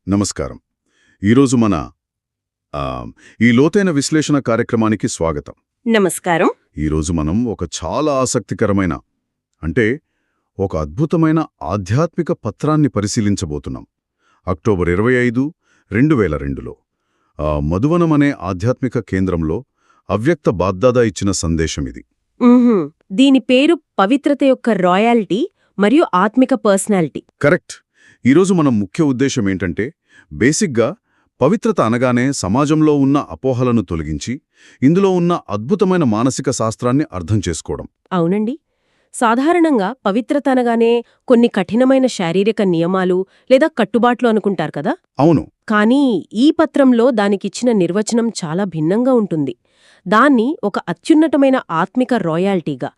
నమస్కారం. ఈరోజు మన ఆ, ఈ లోతైన విశ్లేషణ కార్యక్రమానికి స్వాగతం. నమస్కారం. ఈరోజు మనం ఒక చాలా ఆసక్తికరమైన ఒక అద్భుతమైన ఆధ్యాత్మిక పత్రాన్ని పరిశీలించబోతున్నాం. అక్టోబర్ 25, 2002లో మధువనం అనే ఆధ్యాత్మిక కేంద్రంలో అవ్యక్త బాప్దాదా ఇచ్చిన సందేశమిది. దీని పేరు పవిత్రత యొక్క రాయల్టీ మరియు ఆత్మిక పర్సనాలిటీ. కరెక్ట్. ఈరోజు మనం ముఖ్య ఉద్దేశం ఏంటంటే, బేసిక్గా పవిత్రత అనగానే సమాజంలో ఉన్న అపోహలను తొలగించి ఇందులో ఉన్న అద్భుతమైన మానసిక శాస్త్రాన్ని అర్థం చేసుకోవడం. అవునండి. సాధారణంగా పవిత్రత అనగానే కొన్ని కఠినమైన శారీరక నియమాలు లేదా కట్టుబాట్లు అనుకుంటారు కదా. అవును. కానీ ఈ పత్రంలో దానికిచ్చిన నిర్వచనం చాలా భిన్నంగా ఉంటుంది. దాన్ని ఒక అత్యున్నతమైన ఆత్మిక రాయల్టీగా,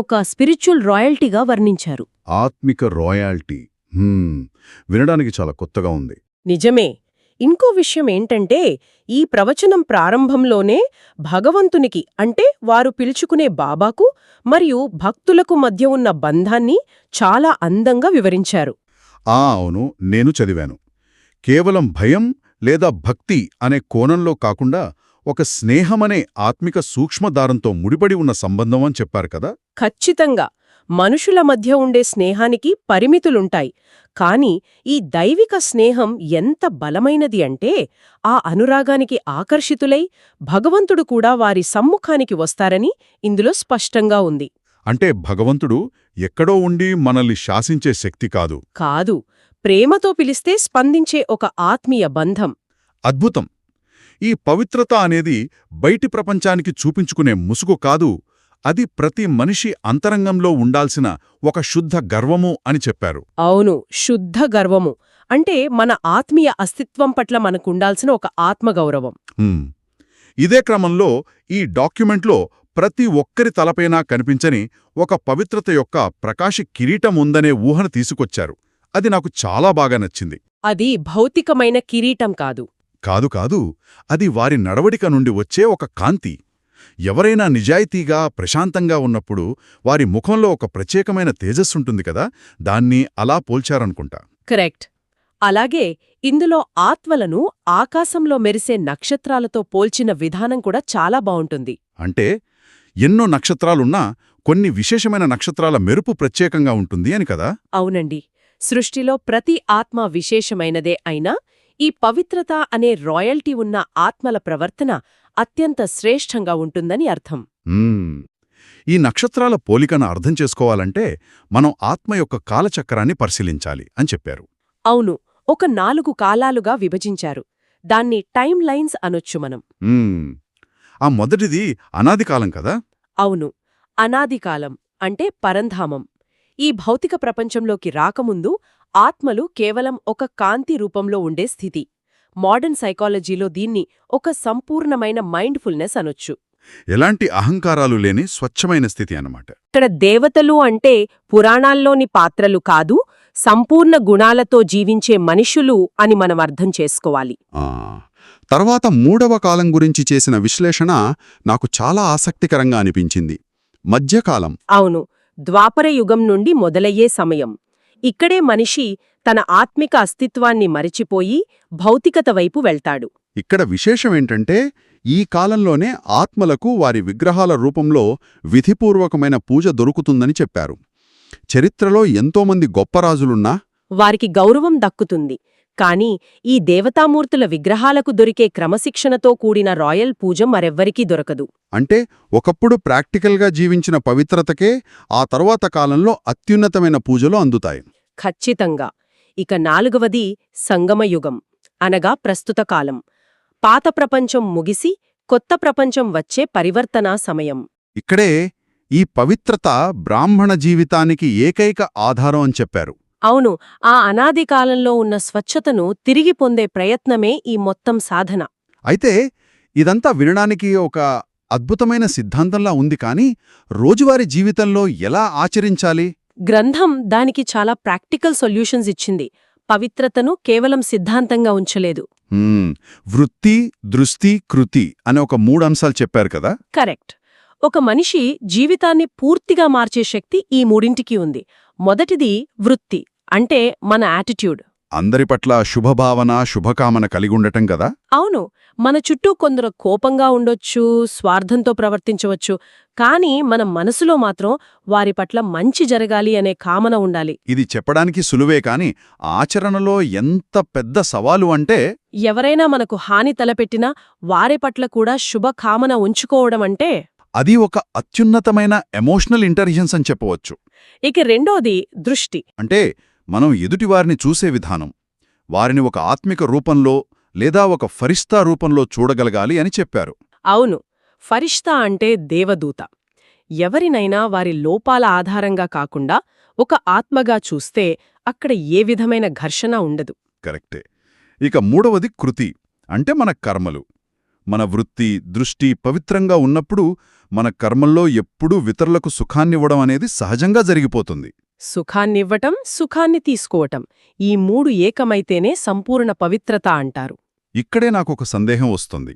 ఒక స్పిరిచువల్ రాయల్టీగా వర్ణించారు. ఆత్మిక రాయల్టీ వినడానికి చాలా కొత్తగా ఉంది. నిజమే. ఇంకో విషయం ఏంటంటే, ఈ ప్రవచనం ప్రారంభంలోనే భగవంతునికి వారు పిలుచుకునే బాబాకు మరియు భక్తులకు మధ్య ఉన్న బంధాన్ని చాలా అందంగా వివరించారు. అవును, నేను చదివాను. కేవలం భయం లేదా భక్తి అనే కోణంలో కాకుండా ఒక స్నేహమనే ఆత్మిక సూక్ష్మదారంతో ముడిపడి ఉన్న సంబంధం అని చెప్పారు కదా. ఖచ్చితంగా. మనుషుల మధ్య ఉండే స్నేహానికి పరిమితులుంటాయి. కాని ఈ దైవిక స్నేహం ఎంత బలమైనది అంటే, ఆ అనురాగానికి ఆకర్షితులై భగవంతుడు కూడా వారి సమ్ముఖానికి వస్తారని ఇందులో స్పష్టంగా ఉంది. అంటే భగవంతుడు ఎక్కడో ఉండి మనల్ని శాసించే శక్తి కాదు. కాదు, ప్రేమతో పిలిస్తే స్పందించే ఒక ఆత్మీయ బంధం. అద్భుతం. ఈ పవిత్రత అనేది బయటి ప్రపంచానికి చూపించుకునే ముసుగు కాదు, అది ప్రతి మనిషి అంతరంగంలో ఉండాల్సిన ఒక శుద్ధ గర్వము అని చెప్పారు. అవును, శుద్ధ గర్వము. మన ఆత్మీయ అస్తిత్వం పట్ల మనకుండాల్సిన ఒక ఆత్మగౌరవం. ఇదే క్రమంలో ఈ డాక్యుమెంట్లో ప్రతి ఒక్కరి తలపైనా కనిపించని ఒక పవిత్రత యొక్క ప్రకాశ కిరీటం ఉందనే ఊహను తీసుకొచ్చారు. అది నాకు చాలా బాగా నచ్చింది. అది భౌతికమైన కిరీటం కాదు. కాదు, అది వారి నడవడిక నుండి వచ్చే ఒక కాంతి. ఎవరైనా నిజాయితీగా ప్రశాంతంగా ఉన్నప్పుడు వారి ముఖంలో ఒక ప్రత్యేకమైన తేజస్సుంటుంది కదా, దాన్ని అలా పోల్చారనుకుంటా. కరెక్ట్. అలాగే ఇందులో ఆత్మలను ఆకాశంలో మెరిసే నక్షత్రాలతో పోల్చిన విధానం కూడా చాలా బావుంటుంది. ఎన్నో నక్షత్రాలున్నా కొన్ని విశేషమైన నక్షత్రాల మెరుపు ప్రత్యేకంగా ఉంటుంది అని కదా. అవునండి. సృష్టిలో ప్రతి ఆత్మ విశేషమైనదే అయినా ఈ పవిత్రత అనే రాయల్టీ ఉన్న ఆత్మల ప్రవర్తన అత్యంత శ్రేష్టంగా ఉంటుందని అర్థం. ఈ నక్షత్రాల పోలికను అర్థం చేసుకోవాలంటే మనం ఆత్మ యొక్క కాలచక్రాన్ని పరిశీలించాలి అని చెప్పారు. అవును, ఒక 4 కాలాలుగా విభజించారు. దాన్ని టైమ్ లైన్స్ అనొచ్చు మనం. ఆ మొదటిది అనాదికాలం కదా. అవును, అనాదికాలం పరంధామం. ఈ భౌతిక ప్రపంచంలోకి రాకముందు ఆత్మలు కేవలం ఒక కాంతి రూపంలో ఉండే స్థితి. మోడర్న్ సైకాలజీలో దీన్ని ఒక సంపూర్ణమైన మైండ్ఫుల్నెస్ అనొచ్చు. ఎలాంటి అహంకారాలు లేని స్వచ్ఛమైన స్థితి అన్నమాట. ఇక్కడ దేవతలు పురాణాల్లోని పాత్రలు కాదు, సంపూర్ణ గుణాలతో జీవించే మనుషులు అని మనం అర్థం చేసుకోవాలి. తర్వాత 3వ కాలం గురించి చేసిన విశ్లేషణ నాకు చాలా ఆసక్తికరంగా అనిపించింది. మధ్యకాలం. అవును, ద్వాపర యుగం నుండి మొదలయ్యే సమయం. ఇక్కడే మనిషి తన ఆత్మిక అస్తిత్వాన్ని మరిచిపోయి భౌతికత వైపు వెళ్తాడు. ఇక్కడ విశేషమేంటంటే, ఈ కాలంలోనే ఆత్మలకు వారి విగ్రహాల రూపంలో విధిపూర్వకమైన పూజ దొరుకుతుందని చెప్పారు. చరిత్రలో ఎంతోమంది గొప్ప రాజులున్నా వారికి గౌరవం దక్కుతుంది. కాని ఈ దేవతామూర్తుల విగ్రహాలకు దొరికే క్రమశిక్షణతో కూడిన రాయల్ పూజ మరెవ్వరికీ దొరకదు. ఒకప్పుడు ప్రాక్టికల్గా జీవించిన పవిత్రతకే ఆ తరువాత కాలంలో అత్యున్నతమైన పూజలు అందుతాయి. ఖచ్చితంగా. ఇక 4వది సంగమయుగం, ప్రస్తుత కాలం. పాత ప్రపంచం ముగిసి కొత్త ప్రపంచం వచ్చే పరివర్తనా సమయం. ఇక్కడే ఈ పవిత్రత బ్రాహ్మణ జీవితానికి ఏకైక ఆధారం అని చెప్పారు. అవును, ఆ అనాది కాలంలో ఉన్న స్వచ్ఛతను తిరిగి పొందే ప్రయత్నమే ఈ మొత్తం సాధన. అయితే ఇదంతా వినడానికి ఒక అద్భుతమైన సిద్ధాంతంలా ఉంది, కానీ రోజువారీ జీవితంలో ఎలా ఆచరించాలి? గ్రంథం దానికి చాలా ప్రాక్టికల్ సొల్యూషన్స్ ఇచ్చింది. పవిత్రతను కేవలం సిద్ధాంతంగా ఉంచలేదు. వృత్తి, దృష్టి, కృతి అనే ఒక 3 అంశాలు చెప్పారు కదా. కరెక్ట్. ఒక మనిషి జీవితాన్ని పూర్తిగా మార్చే శక్తి ఈ 3ంటికి ఉంది. మొదటిది వృత్తి, మన యాటిట్యూడ్. అందరి పట్ల శుభభావన శుభకామన కలిగుండటం కదా. అవును, మన చుట్టూ కొందరు కోపంగా ఉండొచ్చు, స్వార్థంతో ప్రవర్తించవచ్చు, కానీ మన మనసులో మాత్రం వారి పట్ల మంచి జరగాలి అనే కామన ఉండాలి. ఇది చెప్పడానికి సులువే కాని ఆచరణలో ఎంత పెద్ద సవాలు అంటే ఎవరైనా మనకు హాని తలపెట్టినా వారి పట్ల కూడా శుభకామన ఉంచుకోవడమంటే. అది ఒక అత్యున్నతమైన ఎమోషనల్ ఇంటెలిజెన్స్ అని చెప్పవచ్చు. ఇక రెండోది దృష్టి. అంటే మనం ఎదుటివారిని చూసే విధానం, వారిని ఒక ఆత్మిక రూపంలో లేదా ఒక ఫరిష్తా రూపంలో చూడగలగాలి అని చెప్పారు. అవును, ఫరిష్తా అంటే దేవదూత. ఎవరినైనా వారి లోపాల ఆధారంగా కాకుండా ఒక ఆత్మగా చూస్తే అక్కడ ఏ విధమైన ఘర్షణ ఉండదు. కరెక్టే. ఇక మూడవది కృతి, అంటే మన కర్మలు. మన వృత్తి, దృష్టి పవిత్రంగా ఉన్నప్పుడు మన కర్మల్లో ఎప్పుడూ ఇతరులకు సుఖాన్నివ్వడం అనేది సహజంగా జరిగిపోతుంది. సుఖాన్నివ్వటం, సుఖాన్ని తీసుకోవటం, ఈ మూడు ఏకమైతేనే సంపూర్ణ పవిత్రత అంటారు. ఇక్కడే నాకొక సందేహం వస్తుంది.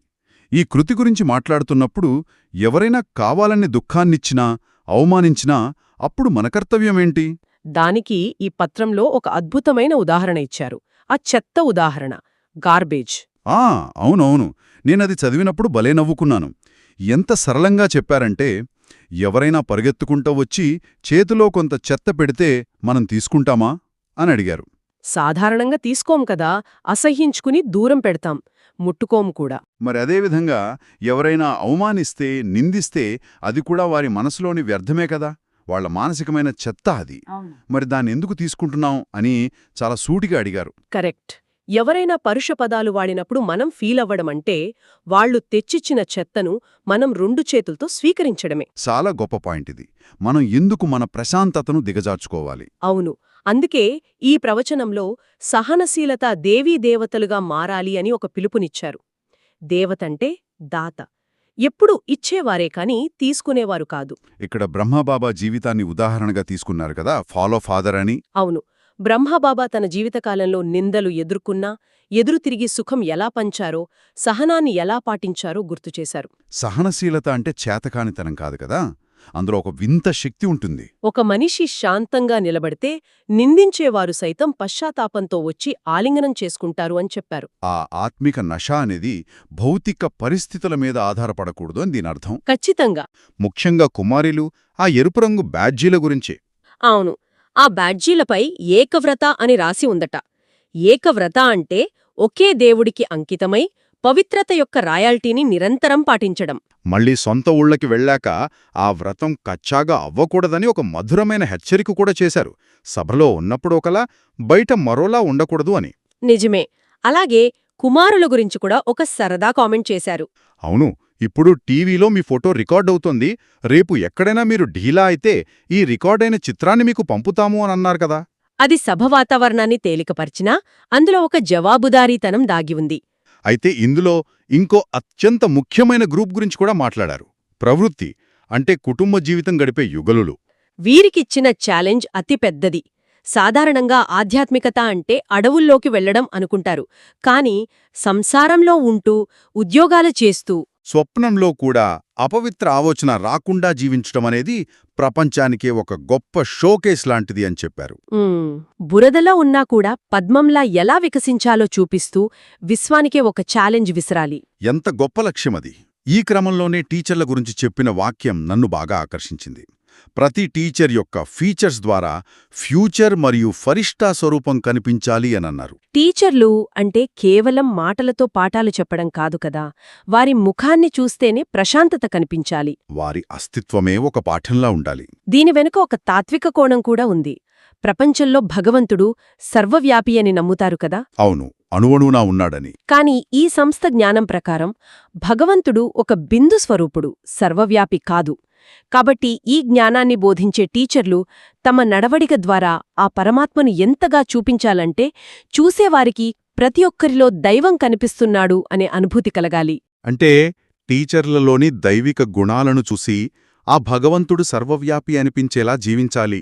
ఈ కృతి గురించి మాట్లాడుతున్నప్పుడు ఎవరైనా కావాలని దుఃఖాన్నిచ్చినా, అవమానించినా అప్పుడు మన కర్తవ్యమేంటి? దానికి ఈ పత్రంలో ఒక అద్భుతమైన ఉదాహరణ ఇచ్చారు. ఆ చెత్త ఉదాహరణ, గార్బేజ్. అవునవును, నేనది చదివినప్పుడు భలే నవ్వుకున్నాను. ఎంత సరళంగా చెప్పారంటే, ఎవరైనా పరిగెత్తుకుంటూ వచ్చి చేతిలో కొంత చెత్త పెడితే మనం తీసుకుంటామా అని అడిగారు. సాధారణంగా తీసుకోం కదా, అసహ్యించుకుని దూరం పెడతాం, ముట్టుకోం కూడా. మరి అదేవిధంగా ఎవరైనా అవమానిస్తే, నిందిస్తే అది కూడా వారి మనసులోని వ్యర్థమే కదా, వాళ్ల మానసికమైన చెత్త అది. మరి దాన్నెందుకు తీసుకుంటున్నాం అని చాలా సూటిగా అడిగారు. కరెక్ట్. ఎవరైనా పరుష పదాలు వాడినప్పుడు మనం ఫీలవ్వడమంటే వాళ్లు తెచ్చిచ్చిన చెత్తను మనం రెండు చేతులతో స్వీకరించడమే. చాలా గొప్ప పాయింట్ ఇది. మనం ఎందుకు మన ప్రశాంతతను దిగజార్చుకోవాలి? అవును, అందుకే ఈ ప్రవచనంలో సహనశీలత దేవీ దేవతలుగా మారాలి అని ఒక పిలుపునిచ్చారు. దేవతంటే దాత, ఎప్పుడూ ఇచ్చేవారే కాని తీసుకునేవారు కాదు. ఇక్కడ బ్రహ్మబాబా జీవితాన్ని ఉదాహరణగా తీసుకున్నారు కదా, ఫాలో ఫాదర్ అని. అవును, బ్రహ్మబాబా తన జీవితకాలంలో నిందలు ఎదుర్కొన్నా, ఎదురు తిరిగి సుఖం ఎలా పంచారో, సహనాన్ని ఎలా పాటించారో గుర్తుచేశారు. సహనశీలత అంటే చేతకానితనం కాదు కదా, అందులో ఒక వింత శక్తి ఉంటుంది. ఒక మనిషి శాంతంగా నిలబడితే నిందించేవారు సైతం పశ్చాత్తాపంతో వచ్చి ఆలింగనం చేసుకుంటారు అని చెప్పారు. ఆ ఆత్మిక నశ అనేది భౌతిక పరిస్థితుల మీద ఆధారపడకూడదు అని దీనర్థం. ఖచ్చితంగా. ముఖ్యంగా కుమారులు ఆ ఎరుపు రంగు బ్యాడ్జీల గురించే. అవును, ఆ బ్యాడ్జీలపై ఏకవ్రత అని రాసి ఉందట. ఏకవ్రత అంటే ఒకే దేవుడికి అంకితమై పవిత్రత యొక్క రాయల్టీని నిరంతరం పాటించడం. మళ్లీ సొంత ఊళ్ళకి వెళ్ళాక ఆ వ్రతం కచ్చాగా అవ్వకూడదని ఒక మధురమైన హెచ్చరిక కూడా చేశారు. సభలో ఉన్నప్పుడు ఒకలా, బయట మరోలా ఉండకూడదు అని. నిజమే. అలాగే కుమారుల గురించి కూడా ఒక సరదా కామెంట్ చేశారు. అవును, ఇప్పుడు టీవీలో మీ ఫోటో రికార్డవుతోంది, రేపు ఎక్కడైనా మీరు ఢీలా అయితే ఈ రికార్డైన చిత్రాన్ని మీకు పంపుతాము అని అన్నారు కదా. అది సభ వాతావరణాన్ని తేలికపరిచినా అందులో ఒక జవాబుదారీతనం దాగి ఉంది. అయితే ఇందులో ఇంకో అత్యంత ముఖ్యమైన గ్రూప్ గురించి కూడా మాట్లాడారు. ప్రవృత్తి, అంటే కుటుంబ జీవితం గడిపే యుగలులు. వీరికిచ్చిన ఛాలెంజ్ అతిపెద్దది. సాధారణంగా ఆధ్యాత్మికత అంటే అడవుల్లోకి వెళ్లడం అనుకుంటారు, కాని సంసారంలో ఉంటూ, ఉద్యోగాలు చేస్తూ, స్వప్నంలో కూడా అపవిత్ర ఆలోచన రాకుండా జీవించటమనేది ప్రపంచానికే ఒక గొప్ప షోకేస్ లాంటిది అని చెప్పారు. బురదలో ఉన్నా కూడా పద్మంలా ఎలా వికసించాలో చూపిస్తూ విశ్వానికే ఒక ఛాలెంజ్ విసరాలి. ఎంత గొప్ప లక్ష్యమది. ఈ క్రమంలోనే టీచర్ల గురించి చెప్పిన వాక్యం నన్ను బాగా ఆకర్షించింది. ప్రతి టీచర్ యొక్క ఫీచర్స్ ద్వారా ఫ్యూచర్ మరియు ఫరిష్ఠా స్వరూపం కనిపించాలి అనన్నారు. టీచర్లు అంటే కేవలం మాటలతో పాఠాలు చెప్పడం కాదు కదా, వారి ముఖాన్ని చూస్తేనే ప్రశాంతత కనిపించాలి. వారి అస్తిత్వమే ఒక పాఠంలా ఉండాలి. దీని వెనుక ఒక తాత్విక కోణం కూడా ఉంది. ప్రపంచంలో భగవంతుడు సర్వవ్యాపి అని నమ్ముతారు కదా. అవును, అణువణువునా ఉన్నాడని. కాని ఈ సంస్థ జ్ఞానం ప్రకారం భగవంతుడు ఒక బిందు స్వరూపుడు, సర్వవ్యాపి కాదు. కాబట్టి ఈ జ్ఞానాన్ని బోధించే టీచర్లు తమ నడవడిక ద్వారా ఆ పరమాత్మను ఎంతగా చూపించాలంటే చూసేవారికి ప్రతి ఒక్కరిలో దైవం కనిపిస్తున్నాడు అనే అనుభూతి కలగాలి. అంటే టీచర్లలోని దైవిక గుణాలను చూసి ఆ భగవంతుడు సర్వవ్యాపి అనిపించేలా జీవించాలి.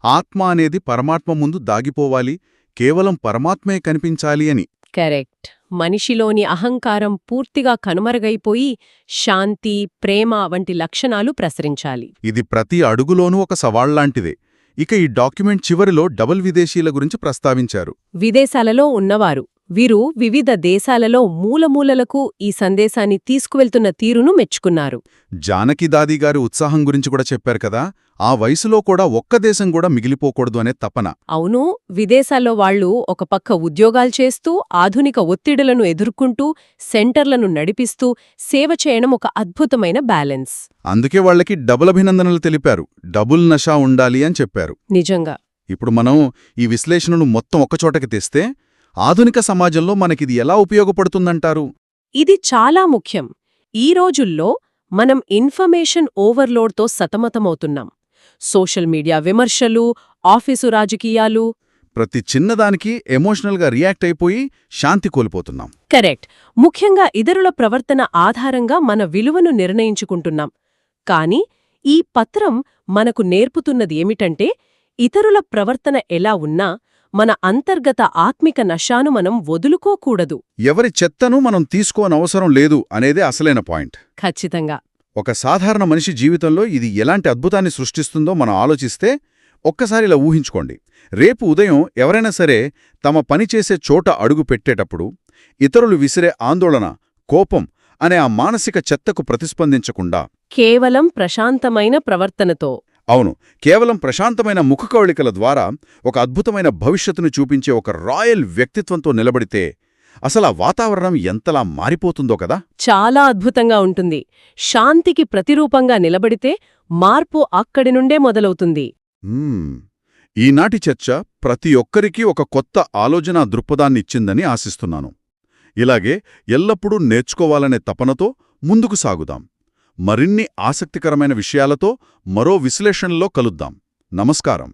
ఆత్మ అనేది పరమాత్మ ముందు దాగిపోవాలి, కేవలం పరమాత్మే కనిపించాలి అని. కరెక్ట్. మనిషిలోని అహంకారం పూర్తిగా కనుమరుగైపోయి శాంతి, ప్రేమ వంటి లక్షణాలు ప్రసరించాలి. ఇది ప్రతి అడుగులోనూ ఒక సవాళ్లాంటిదే. ఇక ఈ డాక్యుమెంట్ చివరిలో డబుల్ విదేశీయుల గురించి ప్రస్తావించారు. విదేశాలలో ఉన్నవారు వీరు వివిధ దేశాలలో మూలమూలలకు ఈ సందేశాన్ని తీసుకువెళ్తున్న తీరును మెచ్చుకున్నారు. జానకి దాది గారి ఉత్సాహం గురించి కూడా చెప్పారు కదా. ఆ వయసులో కూడా ఒక్క దేశం కూడా మిగిలిపోకూడదు అనే తపన. అవును, విదేశాల్లో వాళ్లు ఒక పక్క ఉద్యోగాలు చేస్తూ ఆధునిక ఒత్తిడులను ఎదుర్కొంటూ సెంటర్లను నడిపిస్తూ సేవ చేయడం ఒక అద్భుతమైన బ్యాలెన్స్. అందుకే వాళ్లకి డబుల్ అభినందనలు తెలిపారు. డబుల్ నషా ఉండాలి అని చెప్పారు. నిజంగా. ఇప్పుడు మనం ఈ విశ్లేషణను మొత్తం ఒక్కచోటకి తెస్తే ఆధునిక సమాజంలో మనకిది ఎలా ఉపయోగపడుతుందంటారు? ఇది చాలా ముఖ్యం. ఈ రోజుల్లో మనం ఇన్ఫర్మేషన్ ఓవర్లోడ్తో సతమతమవుతున్నాం. సోషల్ మీడియా విమర్శలు, ఆఫీసు రాజకీయాలు, ప్రతి చిన్నదానికి ఎమోషనల్గా రియాక్ట్ అయిపోయి శాంతి కోల్పోతున్నాం. కరెక్ట్. ముఖ్యంగా ఇతరుల ప్రవర్తన ఆధారంగా మన విలువను నిర్ణయించుకుంటున్నాం. కాని ఈ పత్రం మనకు నేర్పుతున్నది ఏమిటంటే, ఇతరుల ప్రవర్తన ఎలా ఉన్నా మన అంతర్గత ఆత్మిక నశాను మనం వదులుకోకూడదు. ఎవరి చెత్తను మనం తీసుకోనవసరం లేదు అనేదే అసలైన పాయింట్. ఖచ్చితంగా. ఒక సాధారణ మనిషి జీవితంలో ఇది ఎలాంటి అద్భుతాన్ని సృష్టిస్తుందో మనం ఆలోచిస్తే ఒక్కసారి ఇలా ఊహించుకోండి. రేపు ఉదయం ఎవరైనా సరే తమ పనిచేసే చోట అడుగు పెట్టేటప్పుడు ఇతరులు విసిరే ఆందోళన, కోపం అనే ఆ మానసిక చెత్తకు ప్రతిస్పందించకుండా కేవలం ప్రశాంతమైన ప్రవర్తనతో, అవును, కేవలం ప్రశాంతమైన ముఖకవళికల ద్వారా ఒక అద్భుతమైన భవిష్యత్తును చూపించే ఒక రాయల్ వ్యక్తిత్వంతో నిలబడితే అసలు ఆ వాతావరణం ఎంతలా మారిపోతుందో కదా. చాలా అద్భుతంగా ఉంటుంది. శాంతికి ప్రతిరూపంగా నిలబడితే మార్పు అక్కడి నుండే మొదలవుతుంది. ఈనాటి చర్చ ప్రతి ఒక్కరికీ ఒక కొత్త ఆలోచనా దృక్పథాన్నిచ్చిందని ఆశిస్తున్నాను. ఇలాగే ఎల్లప్పుడూ నేర్చుకోవాలనే తపనతో ముందుకు సాగుదాం. మరిన్ని ఆసక్తికరమైన విషయాలతో మరో విశ్లేషణలో కలుద్దాం. నమస్కారం.